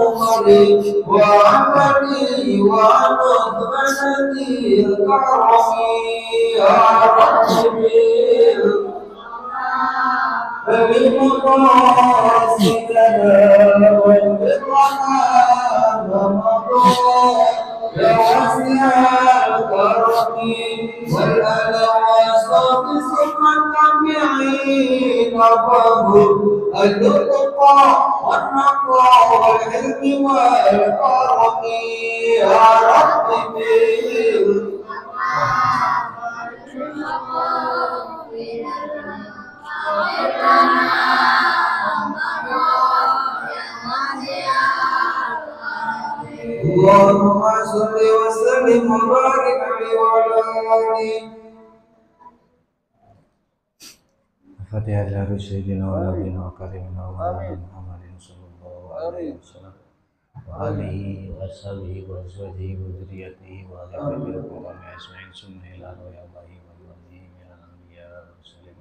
عمري وعملي ومدمنتي الكرم يا ربي بمقاصدنا وبرنا رمضان يا واسع الكرم والألواسط ثم التابعين فهم اللطف والنقى والحلم والكرم يا رب اللهم صل وسلم وبارك عليه وعلى آله. Fatihah dari Sayyidina wa Nabiina wa Karimina wa Muhammadin sallallahu alaihi wasallam wa alihi wa sahbihi wa azwajihi wa dzurriyyatihi wa ali baitihi wa qurrati asma'in summa ila royallahi wa alihi min al-anbiya wa sallim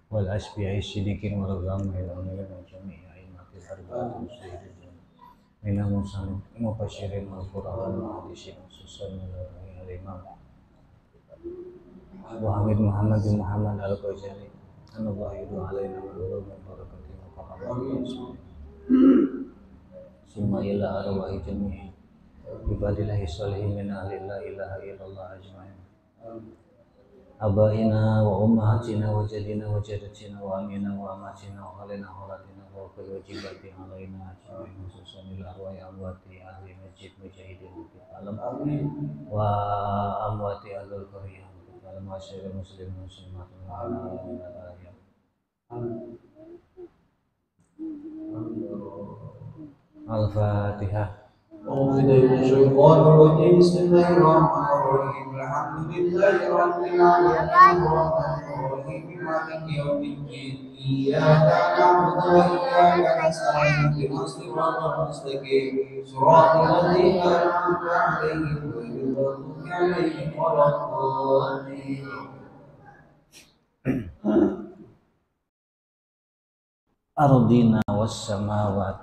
wal asbiya'i siddiqin wa radhiyallahu anhum wa jami'i a'immatil arba'atil muslimin minal muslimin mubasysyirin wal qur'an wa hadisin khususan al-imam Muhammad bin Muhammad al-Ghazali anallahu yadu alaina wa ulama barakatihi wa faqalahu summa ila arwahi jami'i ibadillahi sholihin min ahli la ilaha illallah ajma'in abaina wa ummahatina wa jadina wa jadatina wa amina wa amatina wa khalina khalatina wa kulli wajibati alaina ajma'in khususan ila arwahi amwati ahli masjid mujahidin alam wa amwati ahlul qaryah masyarakat muslim muslimat Al-Fatihah. Bismillahirrahmanirrahim. Alhamdulillahi rabbil alamin. Maliki yaumiddin. Iyyaka na'budu wa iyyaka nasta'in. Ihdinas siratal mustaqim. Shiratal ladzina an'amta 'alaihim ghairil maghdubi 'alaihim waladdallin. Ardina was samawat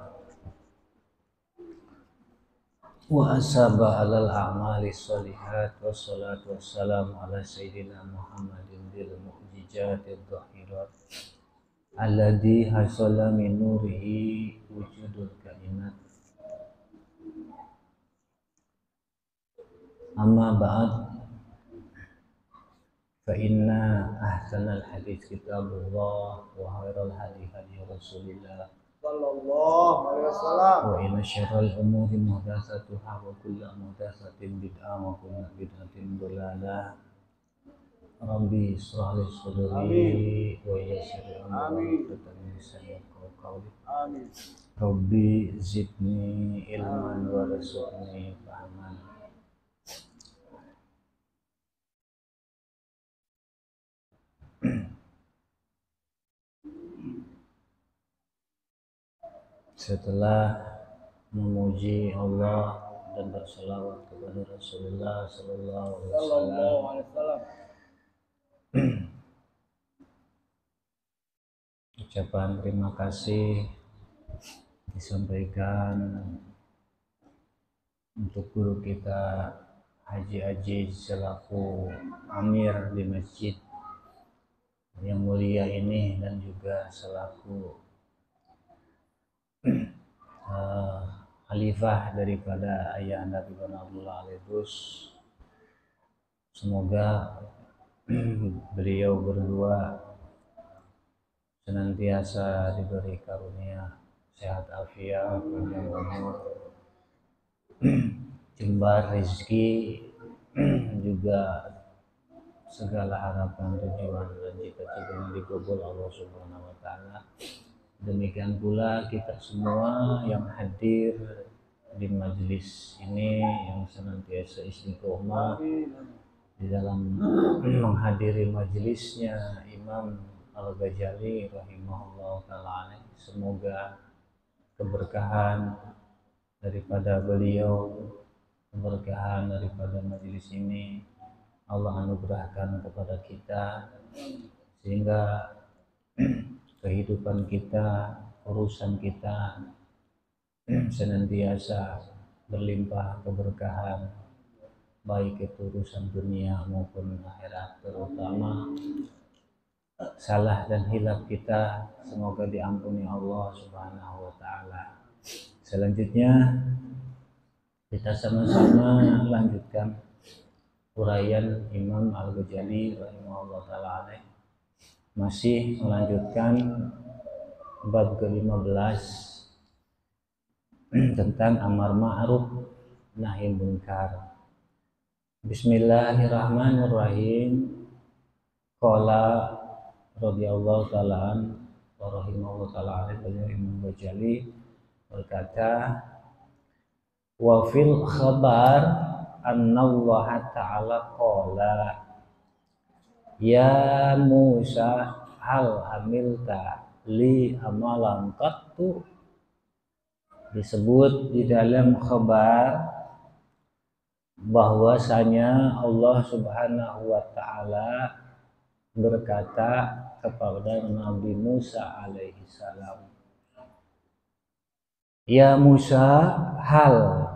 wa asaba alal a'mali sholihat wassalatu wassalamu ala sayyidina Muhammadin bil mu'jizatid dhahirat alladhi hasala min nurihi wujudul kainat amma ba'd fa inna ahsanal hadits kitabullah wa khairal hadi hadi rasulillah sallallahu alaihi wasallam wa inna syarral umuri muhdatsatuha wa kullu muhdatsatin bid'ah wa kullu bid'atin dhalalah rabbi ishrah li sadri wa yassir li amri wa lisani qawli amin rabbi zidni ilman wa rzuqni fahman. Setelah memuji Allah dan berselawat kepada Rasulullah Sallallahu Alaihi Wasallam, ucapan terima kasih disampaikan untuk guru kita Haji Aziz selaku Amir di masjid yang mulia ini dan juga selaku khalifah daripada ayah anda Ibn Abdullah Al-Idrus. Semoga beliau berdua senantiasa diberi karunia sehat afiat, panjang umur, jembar rezeki, juga segala harapan, tujuan dan cita-cita yang dikabul Allah Subhanahu wa taala. Demikian pula kita semua yang hadir di majelis ini yang senantiasa istiqomah di dalam menghadiri majelisnya Imam Al-Ghazali rahimahullah ta'ala. Semoga keberkahan daripada beliau, keberkahan daripada majelis ini Allah anugerahkan kepada kita, sehingga kehidupan kita, urusan kita senantiasa berlimpah keberkahan, baik itu urusan dunia maupun akhirat, terutama salah dan hilaf kita semoga diampuni Allah Subhanahu wa taala. Selanjutnya kita sama-sama lanjutkan uraian Imam Al-Ghazali rahimahullah taala alaih, masih melanjutkan bab ke-15 tentang amar ma'ruf nahi munkar. Bismillahirrahmanirrahim. Qala radhiyallahu ta'ala wa rahimahullah ta'ala alaihi Imam Ghazali berkata, wa fil khabar annallaha ta'ala qala ya Musa hal amilta li amalan qattu. Disebut di dalam khabar bahwasanya Allah Subhanahu wa taala berkata kepada Nabi Musa alaihi salam, ya Musa hal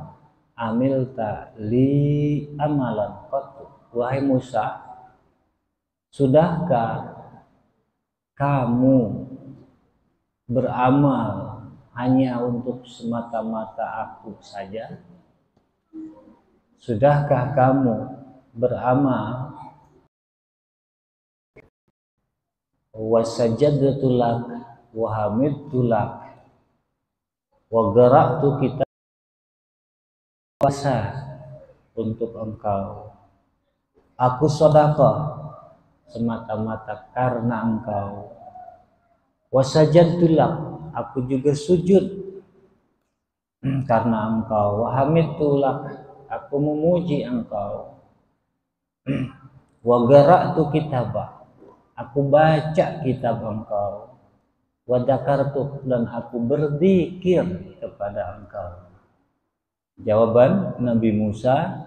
amilta li amalan qattu. Wahai Musa, sudahkah kamu beramal hanya untuk semata-mata aku saja? Sudahkah kamu beramal wasajadtu lak wa hamidtu lak wa qara'tu kitab puasa untuk engkau, aku sedekah semata-mata karena engkau, wasajadtu lak, aku juga sujud karena engkau, wa hamidtu lak, aku memuji engkau, wa qara'tu kitabah, aku baca kitab engkau, wa dzakartu, dan aku berzikir kepada engkau. Jawaban Nabi Musa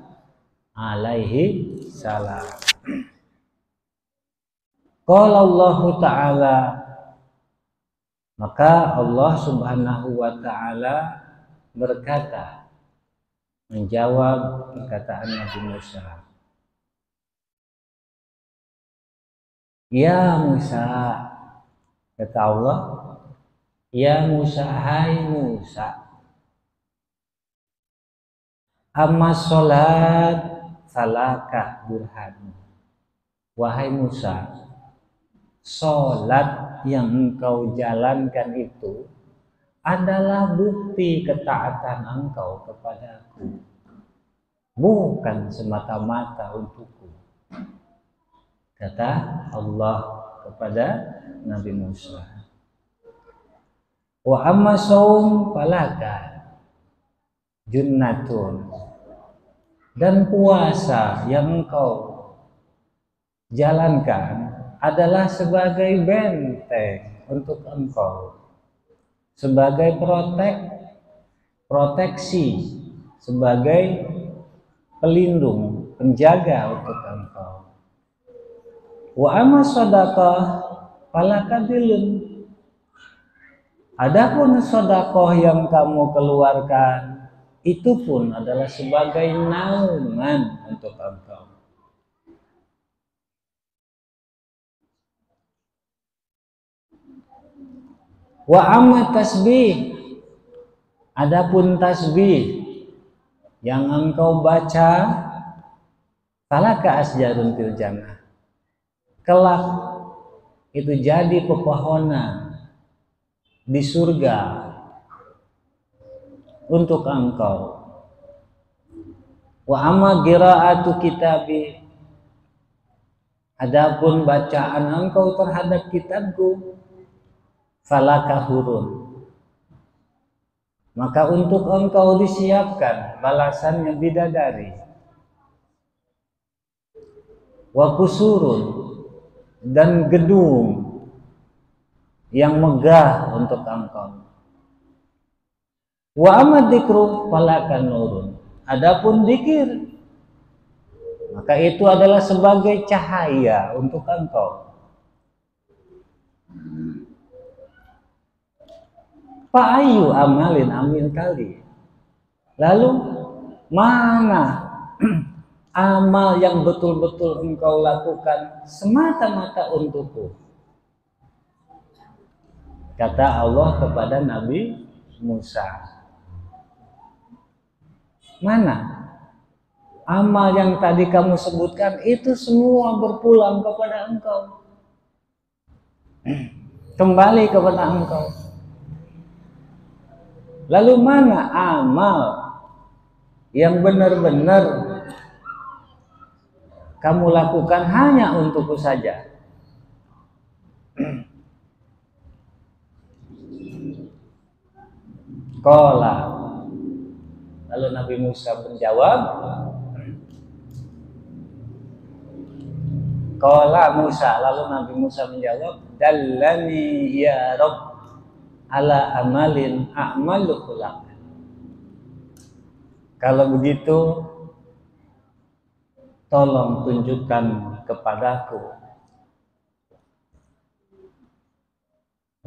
alaihi salam. Qala Allah Ta'ala, maka Allah Subhanahu wa taala berkata, menjawab perkataan Nabi Musa, ya Musa, kata Allah, ya Musa, hai Musa, amma sholat falaka burhan. Wahai Musa, sholat yang engkau jalankan itu adalah bukti ketaatan engkau kepadaku, bukan semata-mata untukku, kata Allah kepada Nabi Musa. Wa amma shaum falaka junnatun, dan puasa yang engkau jalankan adalah sebagai benteng untuk engkau, sebagai proteksi, sebagai pelindung, penjaga untuk engkau. Wa amma shadaqah falakadilun, adapun sedekah yang kamu keluarkan itu pun adalah sebagai naungan untuk engkau. Wa amma tasbih, adapun tasbih yang engkau baca, falaka asjarun fil jannah, kelak itu jadi pepohonan di surga untuk engkau. Wa amma qiraatu kitabi, adapun bacaan engkau terhadap kitabku, falaka hurun, maka untuk engkau disiapkan balasannya bidadari. Wa kusurun, dan gedung yang megah untuk engkau. Wa amma dzikru falaka nurun, adapun dzikir maka itu adalah sebagai cahaya untuk engkau. Fa ayu amalin amil kali. Lalu mana amal yang betul-betul engkau lakukan semata-mata untukku? Kata Allah kepada Nabi Musa. Mana amal yang tadi kamu sebutkan itu semua berpulang kepada engkau, kembali kepada engkau. Lalu mana amal yang benar-benar kamu lakukan hanya untukku saja? Qala, lalu Nabi Musa menjawab, Qala Musa, lalu Nabi Musa menjawab, dallani ya Rabb ala amalin a'maluhu lak. Kalau begitu, tolong tunjukkan kepadaku,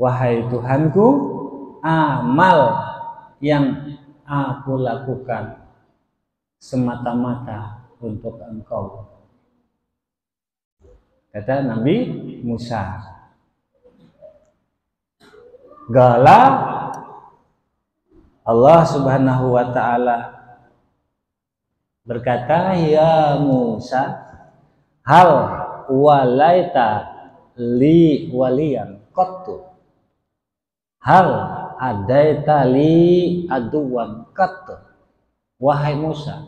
wahai Tuhanku, amal yang aku lakukan semata-mata untuk engkau. Kata Nabi Musa. Gala Allah Subhanahu wa ta'ala berkata, ya Musa, hal walaita li waliyan qattu, hal adaita li aduwan qattu. Wahai Musa,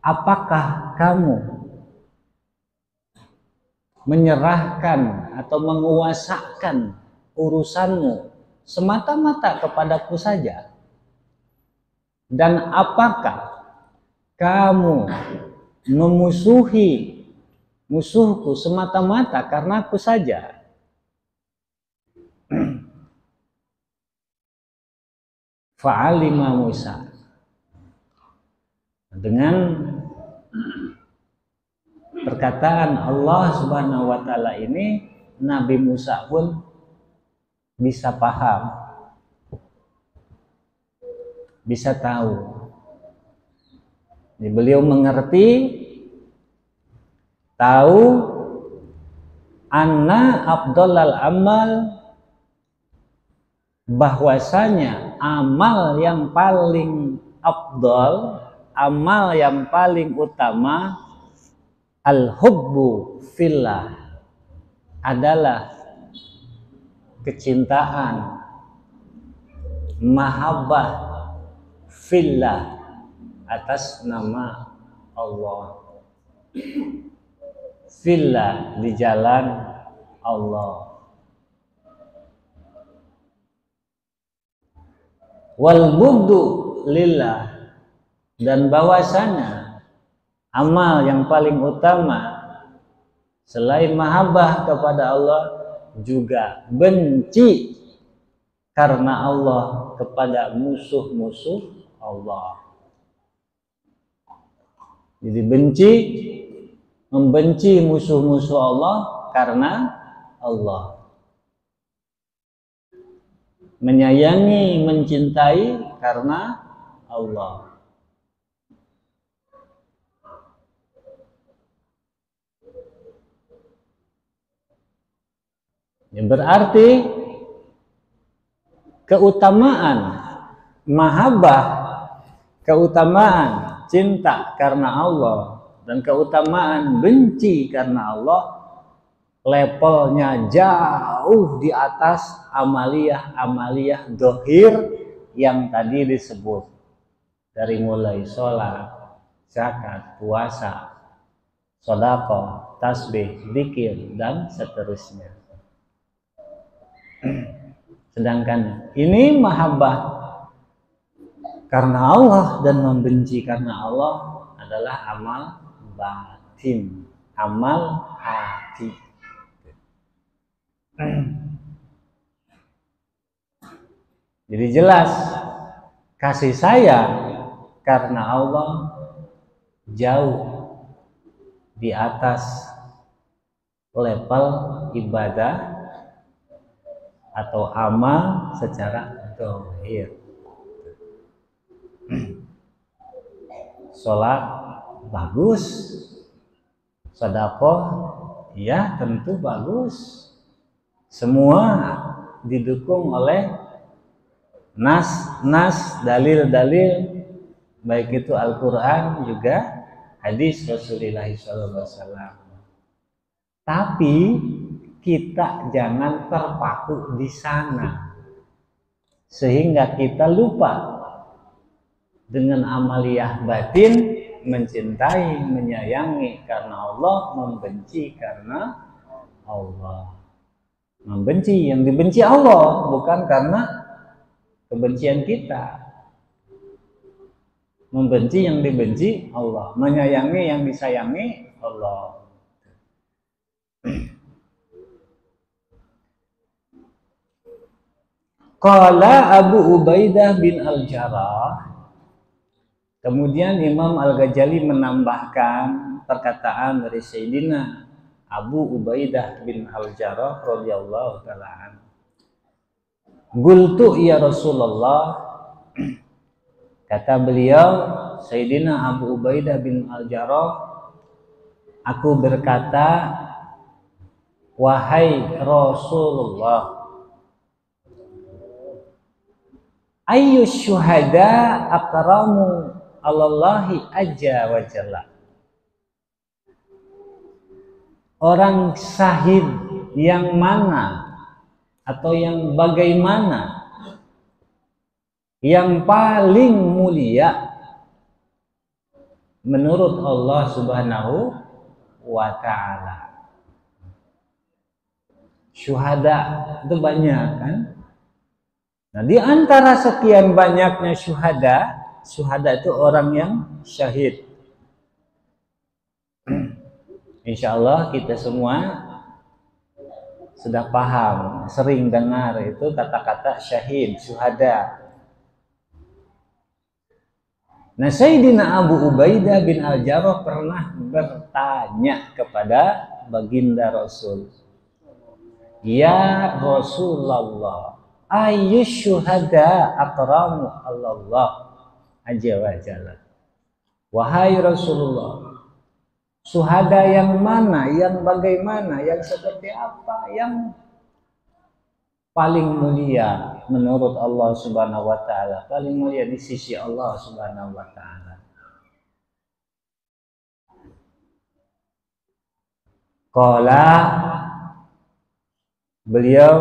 apakah kamu menyerahkan atau menguasakan urusanmu semata-mata kepadaku saja? Dan apakah kamu memusuhi musuhku semata-mata karena aku saja? Fa'alima Musa. Dengan perkataan Allah Subhanahu wa ta'ala ini, Nabi Musa pun bisa paham, bisa tahu. Jadi beliau mengerti, tahu anna afdhalal amal, bahwasanya amal yang paling afdal, amal yang paling utama, al-hubbu fillah, adalah kecintaan, mahabbah fillah, atas nama Allah, fillah, di jalan Allah. Wal bughdu lillah, dan bahwasanya amal yang paling utama selain mahabbah kepada Allah juga benci karena Allah kepada musuh-musuh Allah. Jadi membenci musuh-musuh Allah karena Allah. Menyayangi, mencintai karena Allah. Yang berarti keutamaan mahabbah, keutamaan cinta karena Allah, dan keutamaan benci karena Allah levelnya jauh di atas amaliyah dohir yang tadi disebut, dari mulai sholat, zakat, puasa, sedekah, tasbih, zikir, dan seterusnya. Sedangkan ini mahabbah karena Allah dan membenci karena Allah adalah amal batin, amal hati. Jadi jelas kasih sayang karena Allah jauh di atas level ibadah atau amal secara zahir. Sholat bagus, sedekah ya tentu bagus. Semua didukung oleh nas dalil-dalil, baik itu Al-Quran juga hadis Rasulullah SAW. Tapi kita jangan terpaku di sana sehingga kita lupa dengan amaliyah batin, mencintai, menyayangi karena Allah, membenci karena Allah. Membenci yang dibenci Allah, bukan karena kebencian kita. Membenci yang dibenci Allah, menyayangi yang disayangi Allah. Qala Abu Ubaidah bin Al-Jarrah. Kemudian Imam Al-Ghazali menambahkan perkataan dari Sayyidina Abu Ubaidah bin Al-Jarrah radhiyallahu ta'ala anhu. Qultu ya Rasulullah, kata beliau Sayyidina Abu Ubaidah bin Al-Jarrah, aku berkata, wahai Rasulullah, ayyu syuhada akramu Allahi azza wa jalla. Orang syahid yang mana atau yang bagaimana yang paling mulia menurut Allah Subhanahu wa ta'ala? Syuhada itu banyak kan? Nah, di antara sekian banyaknya syuhada itu orang yang syahid. Insya Allah kita semua sudah paham, sering dengar itu kata-kata syahid, syuhada. Nah, Sayyidina Abu Ubaidah bin Al-Jarrah pernah bertanya kepada baginda Rasul, ya Rasulullah, ayyu syuhada akramu Allah azza wa jalla. Wahai Rasulullah, syuhada yang mana, yang bagaimana, yang seperti apa, yang paling mulia menurut Allah Subhanahu wa ta'ala, paling mulia di sisi Allah Subhanahu wa ta'ala? Qala, beliau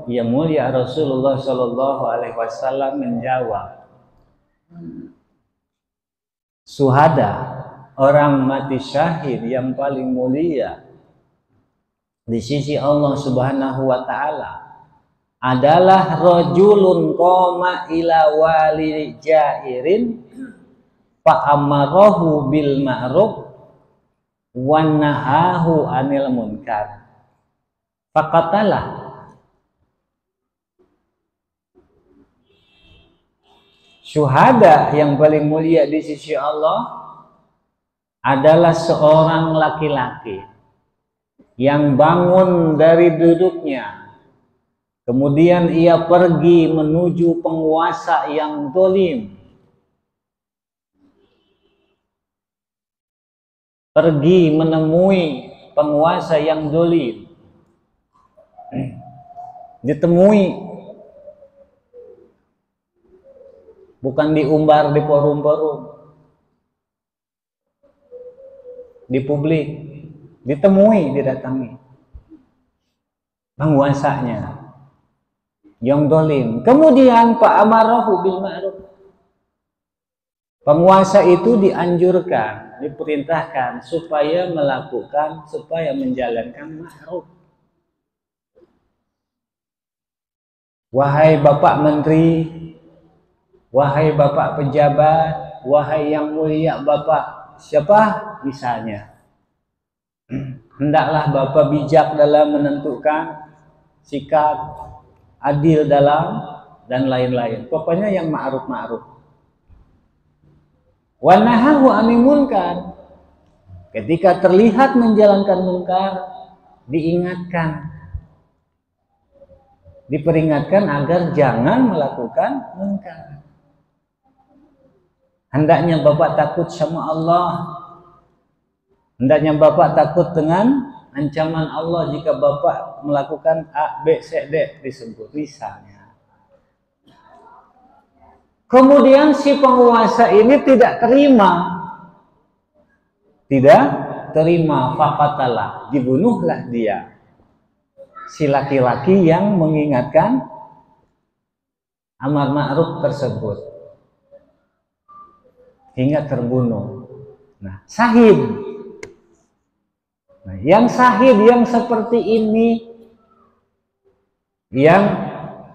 yang mulia Rasulullah Shallallahu Alaihi Wasallam menjawab, syuhada, orang mati syahid yang paling mulia di sisi Allah Subhanahu wa ta'ala adalah rajulun qoma ila wali jairin fa amarahu bil ma'ruf wa nahahu anil munkar faqatalah. Syuhada yang paling mulia di sisi Allah adalah seorang laki-laki yang bangun dari duduknya, kemudian ia pergi menuju penguasa yang zalim, pergi menemui penguasa yang zalim, ditemui, bukan diumbar di forum-forum, di publik, ditemui, didatangi penguasanya yang zalim. Kemudian Pak amarahu bil ma'ruf, penguasa itu dianjurkan, diperintahkan supaya menjalankan ma'ruf. Wahai Bapak Menteri, wahai Bapak pejabat, wahai yang mulia Bapak siapa misalnya, hendaklah Bapak bijak dalam menentukan sikap, adil dalam, dan lain-lain. Pokoknya yang ma'ruf-ma'ruf. Wa nahahu 'anil munkar. Ketika terlihat menjalankan munkar, diingatkan. diperingatkan agar jangan melakukan munkar. Hendaknya Bapak takut sama Allah. Hendaknya Bapak takut dengan ancaman Allah jika Bapak melakukan A, B, C, D disebut misalnya. Kemudian si penguasa ini tidak terima. Tidak terima, faqatalah, dibunuhlah dia. Si laki-laki yang mengingatkan amar ma'ruf tersebut hingga terbunuh. Nah, syahid. Nah, yang syahid yang seperti ini, yang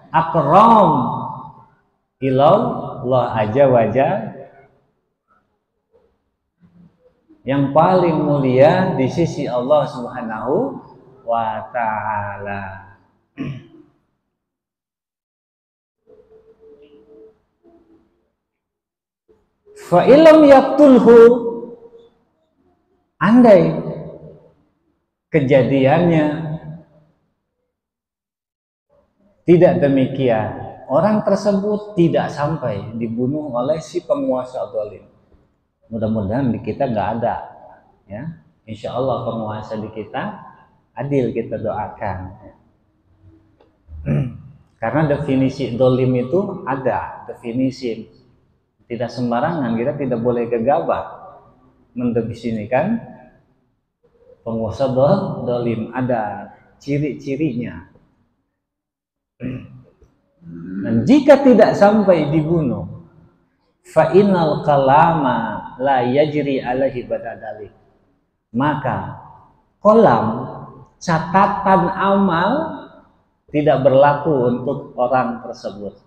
akram ilallah azza wa jalla, yang paling mulia di sisi Allah Subhanahu wa ta'ala. Fa illam yaqtulhu, andai kejadiannya tidak demikian, orang tersebut tidak sampai dibunuh oleh si penguasa zalim. Mudah-mudahan di kita nggak ada, ya. Insya Allah penguasa di kita adil, kita doakan. Karena definisi zalim itu ada definisi, tidak sembarangan. Kita tidak boleh gegabah mendefinisikan penguasa zalim, ada ciri-cirinya. Dan jika tidak sampai dibunuh, fa innal kalama la yajri alaihi badadalik, maka kolam catatan amal tidak berlaku untuk orang tersebut.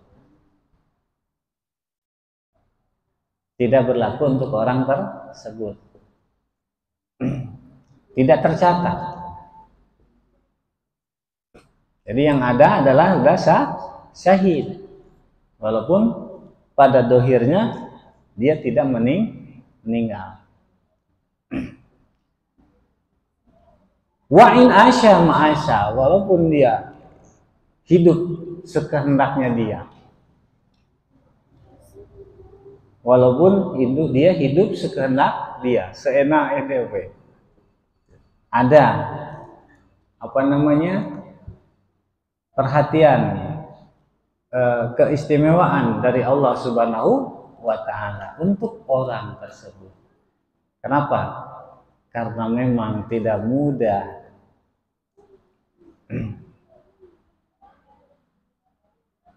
Tidak berlaku untuk orang tersebut. Tidak tercatat. Jadi yang ada adalah sudah syahid. Walaupun pada dohirnya dia tidak meninggal. Wa in asya ma'asya, walaupun dia hidup sekehendaknya dia. Walaupun dia hidup sekehendak dia, seenak EDW. Ada perhatian, keistimewaan dari Allah Subhanahu wa ta'ala untuk orang tersebut. Kenapa? Karena memang tidak mudah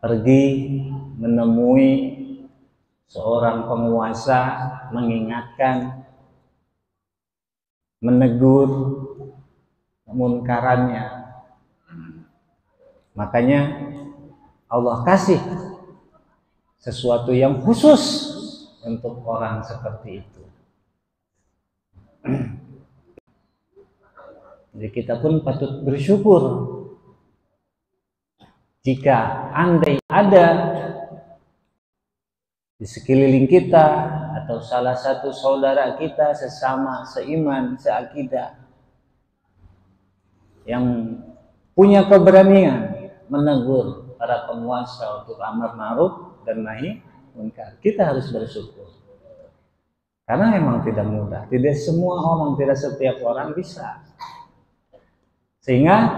pergi menemui seorang penguasa, mengingatkan, menegur munkarannya. Makanya Allah kasih sesuatu yang khusus untuk orang seperti itu. Jadi kita pun patut bersyukur jika andai ada di sekeliling kita atau salah satu saudara kita sesama seiman, seakidah yang punya keberanian menegur para penguasa untuk amar ma'ruf dan nahi munkar, kita harus bersyukur. Karena memang tidak mudah, tidak semua orang, tidak setiap orang bisa. Sehingga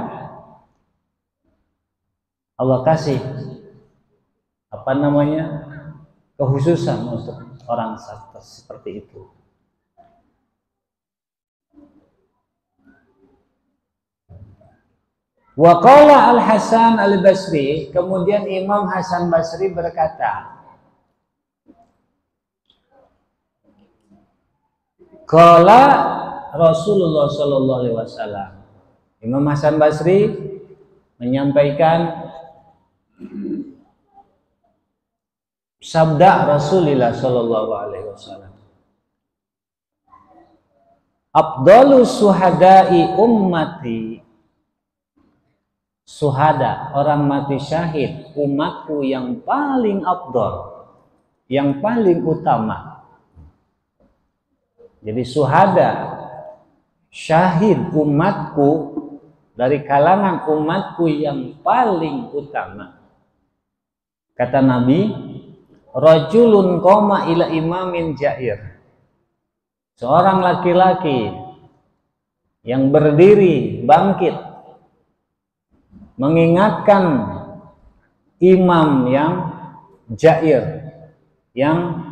Allah kasih kekhususan untuk orang seperti itu. Wa qala Al-Hasan Al-Basri, kemudian Imam Hasan Basri berkata, qala Rasulullah sallallahu alaihi wasallam. Imam Hasan Basri menyampaikan sabda Rasulullah sallallahu alaihi wasallam. Afdalus suhada'i ummati, suhada, orang mati syahid, umatku yang paling afdal, yang paling utama. Jadi suhada, syahid umatku dari kalangan umatku yang paling utama. Kata Nabi, rajulun qoma ila imamin jair. Seorang laki-laki yang berdiri bangkit mengingatkan imam yang jair, yang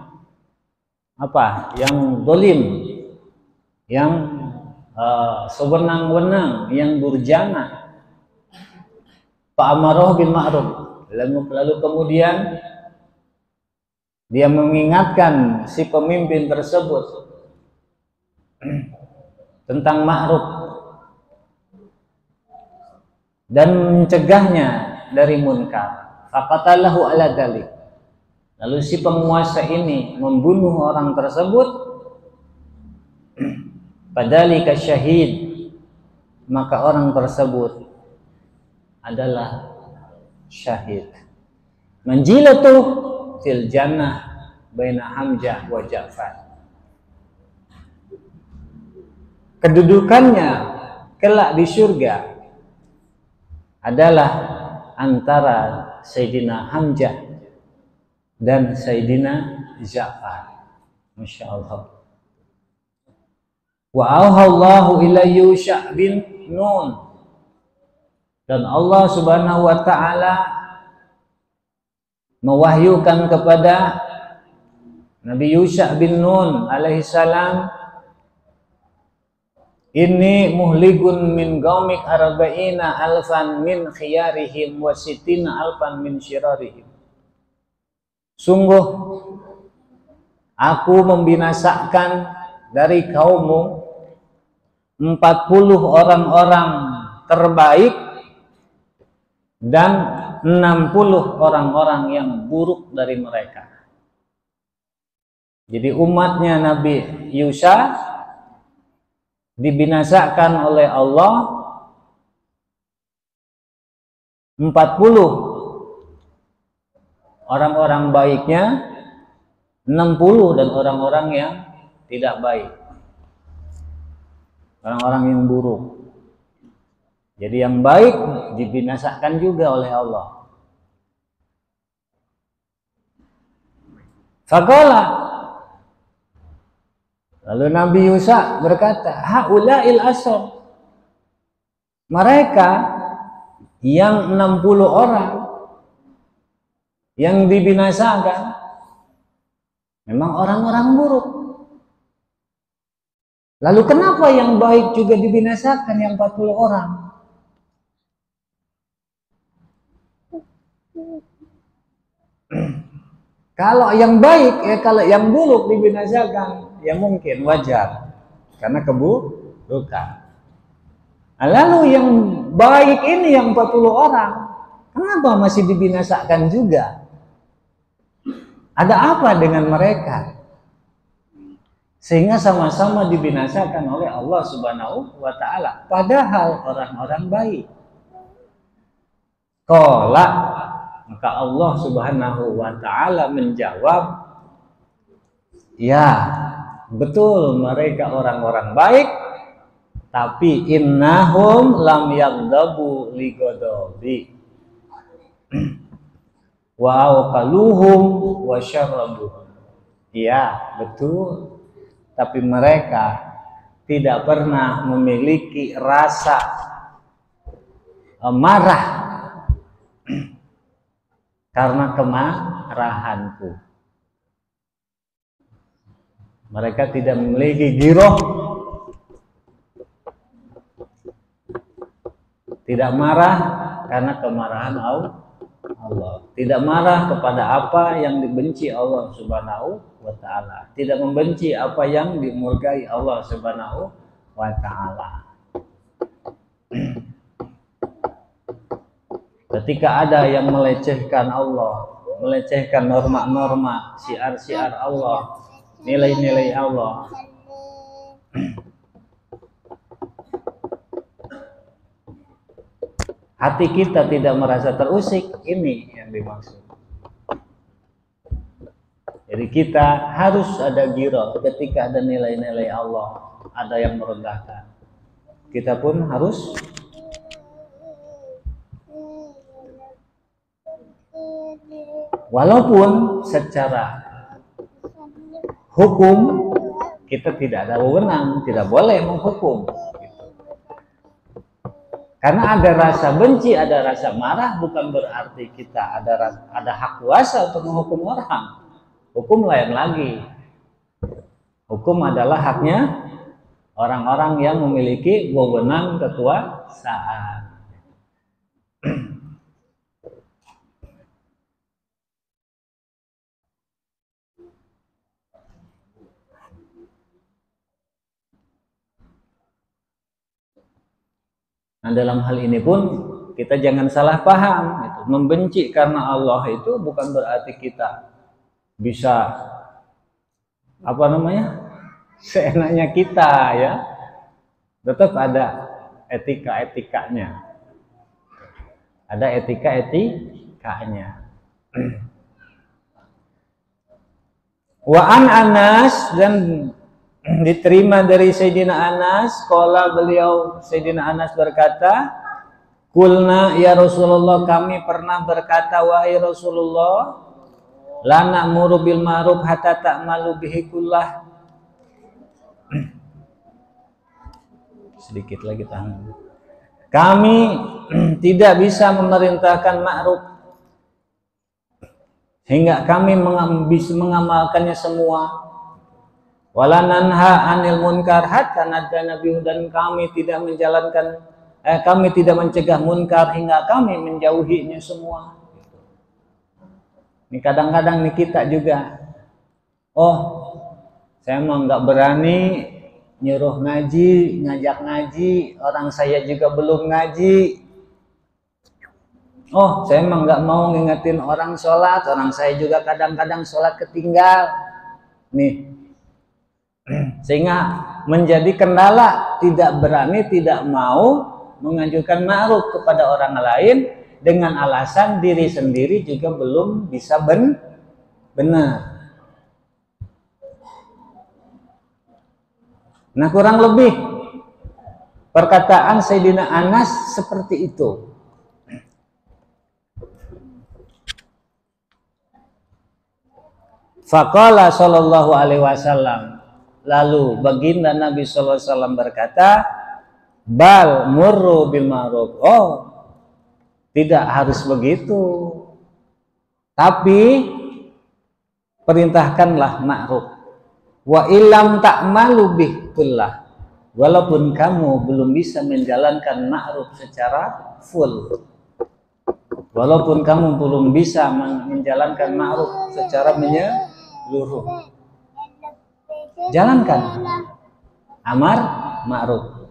apa? Yang dolim, yang sewenang-wenang, yang durjana. Fa'amaroh bil ma'ruf. Lalu kemudian dia mengingatkan si pemimpin tersebut tentang ma'ruf dan mencegahnya dari munkar. Faqatalahu ala dzalik. Lalu si penguasa ini membunuh orang tersebut. Padalika syahid, maka orang tersebut adalah syahid. Manjilatu fil jannah baina Hamzah wa Ja'far. Kedudukannya kelak di surga adalah antara Sayyidina Hamzah dan Sayyidina Ja'far. Masya Allah. Wa auhallahu ila Yusha' bin Nun, dan Allah subhanahu wa ta'ala mewahyukan kepada Nabi Yusha' bin Nun alaihissalam, inni muhligun min qaumik arba'ina alfan min khiyarihim wa sittina alfan min syirarihim. Sungguh aku membinasakan dari kaummu 40 orang-orang terbaik dan 60 orang-orang yang buruk dari mereka. Jadi umatnya Nabi Yusha dibinasakan oleh Allah 40 orang-orang baiknya, 60 dan orang-orang yang tidak baik, orang-orang yang buruk. Jadi yang baik dibinasakan juga oleh Allah. Faqala, lalu Nabi Yusha berkata, haula'il asr, mereka yang 60 orang yang dibinasakan memang orang-orang buruk. Lalu kenapa yang baik juga dibinasakan, yang 40 orang? Kalau yang baik, kalau yang buruk dibinasakan, ya mungkin wajar karena keburukan. Lalu yang baik ini yang 40 orang, kenapa masih dibinasakan juga? Ada apa dengan mereka sehingga sama-sama dibinasakan oleh Allah Subhanahu wa ta'ala, padahal orang-orang baik? Qala, maka Allah Subhanahu wa ta'ala menjawab, ya betul mereka orang-orang baik, tapi innahum lam yaghdabu li ghadabi wa awqaluhum wa syarrabuhum. Ya betul, tapi mereka tidak pernah memiliki rasa marah karena kemarahanku. Mereka tidak memiliki giroh, tidak marah karena kemarahan Allah, tidak marah kepada apa yang dibenci Allah Subhanahu wa ta'ala, tidak membenci apa yang dimurkai Allah Subhanahu wa ta'ala. Ketika ada yang melecehkan Allah, melecehkan norma-norma, syiar-syiar Allah, nilai-nilai Allah, hati kita tidak merasa terusik, ini yang dimaksud. Jadi kita harus ada ghirah ketika ada nilai-nilai Allah, ada yang merendahkan. Kita pun harus Walaupun secara hukum kita tidak ada wewenang, tidak boleh menghukum. Karena ada rasa benci, ada rasa marah, bukan berarti kita ada hak kuasa untuk menghukum orang. Hukum lain lagi. Hukum adalah haknya orang-orang yang memiliki wewenang kekuasaan. Nah, dalam hal ini pun kita jangan salah paham. Membenci karena Allah itu bukan berarti kita bisa seenaknya kita, ya. Tetap ada etika-etikanya. Ada etika-etikanya. Wa an Anas, dan diterima dari Sayyidina Anas, qala beliau Sayyidina Anas berkata, qulna ya Rasulullah, kami pernah berkata wahai Rasulullah, la na'muru bil ma'ruf hatta ta'malu bihi kullah. Sedikit lagi tahan. Kami tidak bisa memerintahkan ma'ruf hingga kami bisa mengamalkannya semua. Wala nanha anil munkar hatta nadana bihi, dan kami tidak mencegah munkar hingga kami menjauhinya semua. Ini kadang-kadang nih kita juga, saya mau nggak berani nyuruh ngaji, ngajak ngaji, orang saya juga belum ngaji. Saya emang nggak mau ngingetin orang sholat, orang saya juga kadang-kadang sholat ketinggal. Nih, sehingga menjadi kendala, tidak berani, tidak mau menganjurkan ma'ruf kepada orang lain dengan alasan diri sendiri juga belum bisa benar. Nah, kurang lebih perkataan Sayyidina Anas seperti itu. Faqala sallallahu alaihi wasallam, lalu baginda Nabi sallallahu alaihi wasallam berkata, bal murru bil ma'ruf. Tidak harus begitu. Tapi perintahkanlah ma'ruf. Wa illam ta'malu bih kullah. Walaupun kamu belum bisa menjalankan ma'ruf secara full. Walaupun kamu belum bisa menjalankan ma'ruf secara menyeluruh. Jalankan amar ma'ruf,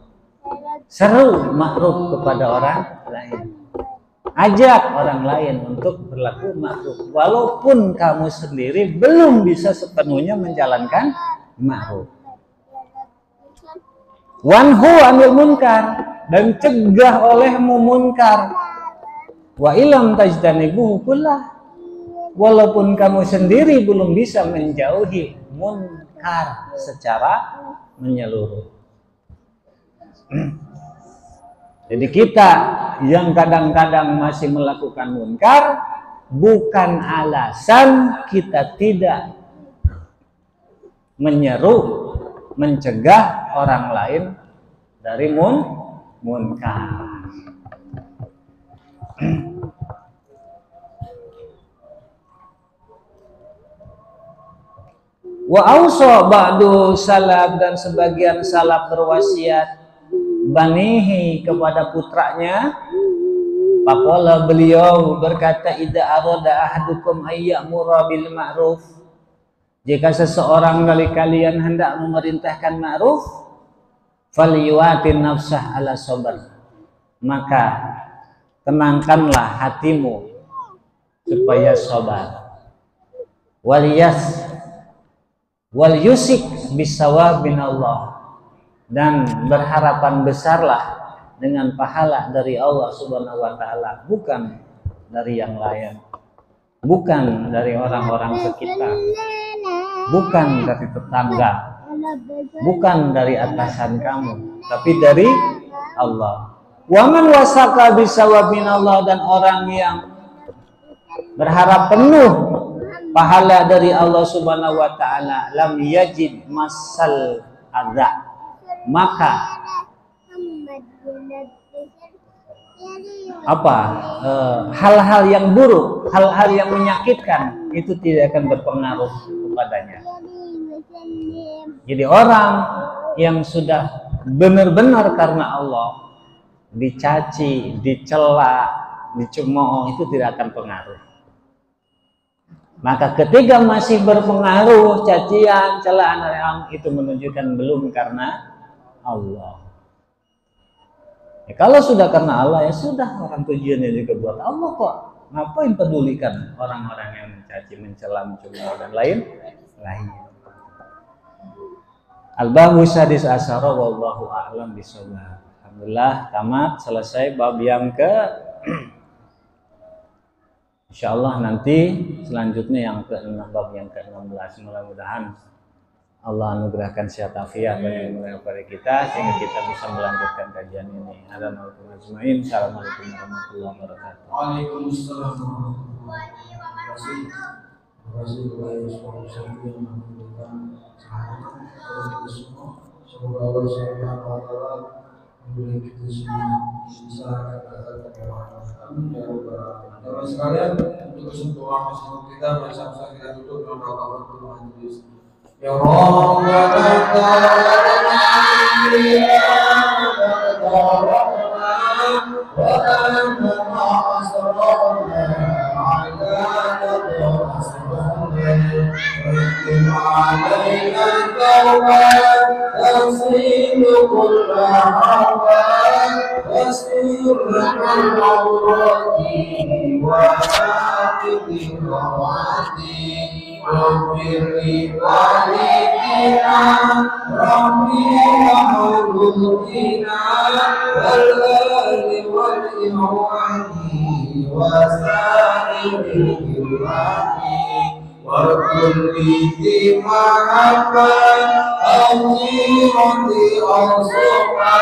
seru ma'ruf kepada orang lain, ajak orang lain untuk berlaku ma'ruf walaupun kamu sendiri belum bisa sepenuhnya menjalankan ma'ruf. Wanhu anil munkar, dan cegah olehmu munkar. Wa ilam tajtanibuhu kullah, walaupun kamu sendiri belum bisa menjauhi munkar secara menyeluruh. Jadi kita yang kadang-kadang masih melakukan munkar bukan alasan kita tidak menyeru, mencegah orang lain dari munkar. Wa ausa ba'du salaf, dan sebagian salaf berwasiat banihi kepada putranya. Faqala, beliau berkata, idza arada ahadukum ayyamura bil ma'ruf, jika seseorang dari kalian hendak memerintahkan ma'ruf, falyuwatin nafsah ala sabar, maka tenangkanlah hatimu supaya sabar. Wal yusik bisawabin Allah, dan berharapan besarlah dengan pahala dari Allah Subhanahu wa taala, bukan dari yang lain, bukan dari orang-orang sekitar, bukan dari tetangga, bukan dari atasan kamu, tapi dari Allah. Wa man wasaka bisawabin Allah, dan orang yang berharap penuh pahala dari Allah Subhanahu wa taala, lam yajid masal adza, maka hal-hal yang buruk, hal-hal yang menyakitkan itu tidak akan berpengaruh kepadanya. Jadi orang yang sudah benar-benar karena Allah dicaci, dicela, dicemooh, itu tidak akan pengaruh. Maka ketika masih berpengaruh cacian, celaan orang, itu menunjukkan belum karena Allah. Ya, kalau sudah karena Allah, ya sudah, orang tujuannya juga buat Allah kok. Ngapain pedulikan orang-orang yang mencaci, mencela, mencemooh dan lain. Al-babu sadis asyara wallahu a'lam bishawab. Alhamdulillah tamat, selesai bab yang ke insyaallah nanti selanjutnya yang ke-6, bab yang ke-16. Mudah-mudahan Allah anugerahkan sehat afiat kepada kita sehingga kita bisa melanjutkan kajian ini. Assalamualaikum warahmatullahi wabarakatuh. Waalaikumsalam warahmatullahi wabarakatuh. Terima kasih kepada sponsor yang memberikan sahabat kepada kita semua. Semoga Allah Subhanahu wa taala memberi kita semua bisa kata-kata kemahaman. Amin ya rabbal alamin. Teman sekalian, untuk kesembuhan masing-masing kita, masa-masa kita tutup dengan doa kafaratul majlis. Ya Rabbil walidina Rabbil mauludina wal ahli wal ikhwani wa sa'iril ilmi wa kulli dhi mahabban awjirati awsuqa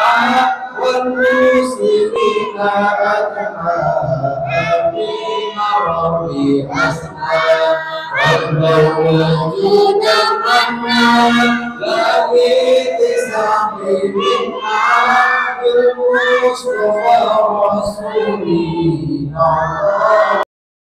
wal muslimina ajma'in rabbi asna والموجود منا لا بتسامح منا بالمصطفى رسولنا